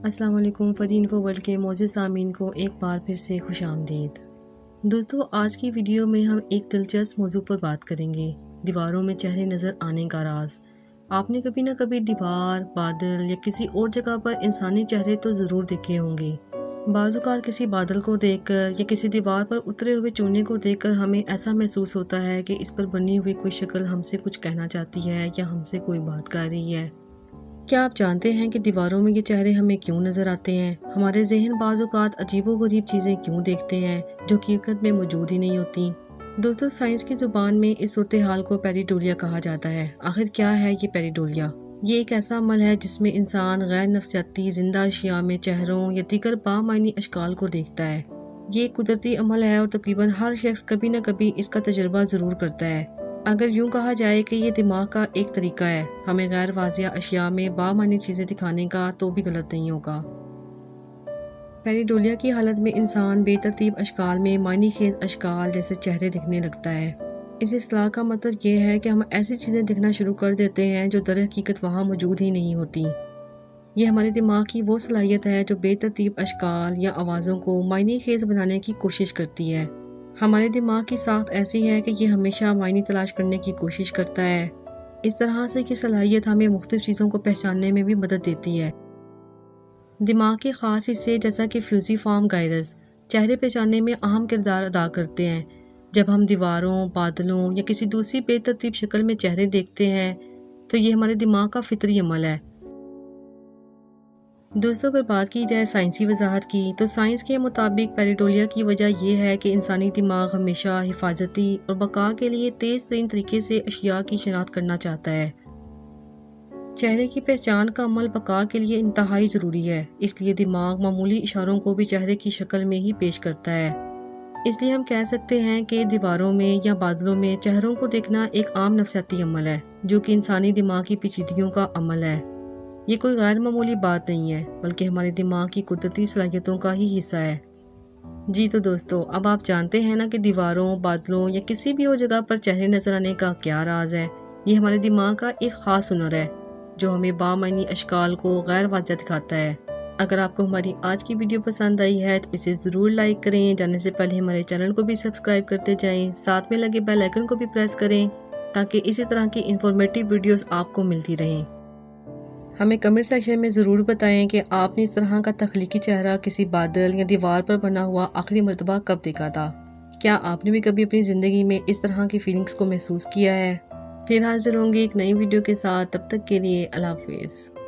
अस्सलाम वालेकुम फरी इन्फो वर्ल्ड के मोअज़्ज़िज़ सामीन को एक बार फिर से खुश आमदीद। दोस्तों, आज की वीडियो में हम एक दिलचस्प मौजू पर बात करेंगे, दीवारों में चेहरे नज़र आने का राज। आपने कभी ना कभी दीवार, बादल या किसी और जगह पर इंसानी चेहरे तो ज़रूर देखे होंगे। बाज़ औक़ात किसी बादल को देखकर या किसी दीवार पर उतरे हुए चूने को देखकर हमें ऐसा महसूस होता है कि इस पर बनी हुई कोई शक्ल हमसे कुछ कहना चाहती है या हमसे कोई बात कर रही है। क्या आप जानते हैं कि दीवारों में ये चेहरे हमें क्यों नज़र आते हैं? हमारे ज़हन बाज़ औक़ात अजीबो-गरीब चीज़ें क्यों देखते हैं जो हकीकत में मौजूद ही नहीं होती। दोस्तों, साइंस की ज़ुबान में इस सूरत हाल को पेरिडोलिया कहा जाता है। आखिर क्या है ये पेरिडोलिया? ये एक ऐसा अमल है जिसमें इंसान गैर नफ्सियाती ज़िंदा अशिया में चेहरों या दीगर बामायनी अशकाल को देखता है। ये एक कुदरती अमल है और तकरीबन हर शख्स कभी न कभी इसका तजुर्बा ज़रूर करता है। अगर यूँ कहा जाए कि ये दिमाग का एक तरीका है हमें गैर वाज़िया अशिया में बामानी चीज़ें दिखाने का, तो भी गलत नहीं होगा। पेरिडोलिया की हालत में इंसान बेतरतीब अशकाल में मायनी खेज अशकाल जैसे चेहरे दिखने लगता है। इस इस्लाह का मतलब ये है कि हम ऐसी चीज़ें दिखना शुरू कर देते हैं जो दर हकीकत वहाँ मौजूद ही नहीं होती। ये हमारे दिमाग की वो सलाहियत है जो बेतरतीब अशकाल या आवाज़ों को मायनी खेज बनाने की कोशिश करती है। हमारे दिमाग की साख्त ऐसी है कि ये हमेशा मायने तलाश करने की कोशिश करता है। इस तरह से कि सलाहियत हमें मुख्तलिफ चीज़ों को पहचानने में भी मदद देती है। दिमाग के ख़ास हिस्से जैसा कि फ्यूसिफॉर्म गायरस चेहरे पहचानने में अहम किरदार अदा करते हैं। जब हम दीवारों, बादलों या किसी दूसरी बेतरतीब शक्ल में चेहरे देखते हैं तो ये हमारे दिमाग का फितरी अमल है। दोस्तों, अगर बात की जाए साइंसी वजाहत की, तो साइंस के मुताबिक पेरिडोलिया की वजह यह है कि इंसानी दिमाग हमेशा हिफाजती और बका के लिए तेज़ तरीन तरीके से अशिया की शनाख्त करना चाहता है। चेहरे की पहचान का अमल बका के लिए इंतहाई ज़रूरी है, इसलिए दिमाग मामूली इशारों को भी चेहरे की शक्ल में ही पेश करता है। इसलिए हम कह सकते हैं कि दीवारों में या बादलों में चेहरों को देखना एक आम नफ्सियाती अमल है, जो कि इंसानी दिमाग की पेचीदगियों का अमल है। ये कोई गैर मामूली बात नहीं है, बल्कि हमारे दिमाग की कुदरती सलाहियतों का ही हिस्सा है। जी तो दोस्तों, अब आप जानते हैं ना कि दीवारों, बादलों या किसी भी और जगह पर चेहरे नज़र आने का क्या राज है। ये हमारे दिमाग का एक ख़ास हुनर है जो हमें बामानी अशकाल को गैर वाज़ह दिखाता है। अगर आपको हमारी आज की वीडियो पसंद आई है तो इसे ज़रूर लाइक करें। जाने से पहले हमारे चैनल को भी सब्सक्राइब करते जाएँ, साथ में लगे बेल आइकन को भी प्रेस करें ताकि इसी तरह की इंफॉर्मेटिव वीडियोज़ आपको मिलती रहें। हमें कमेंट सेक्शन में ज़रूर बताएं कि आपने इस तरह का तख्लीकी चेहरा किसी बादल या दीवार पर बना हुआ आखिरी मर्तबा कब देखा था। क्या आपने भी कभी अपनी ज़िंदगी में इस तरह की फीलिंग्स को महसूस किया है? फिर हाजिर होंगे एक नई वीडियो के साथ, तब तक के लिए अल्लाह हाफ़िज़।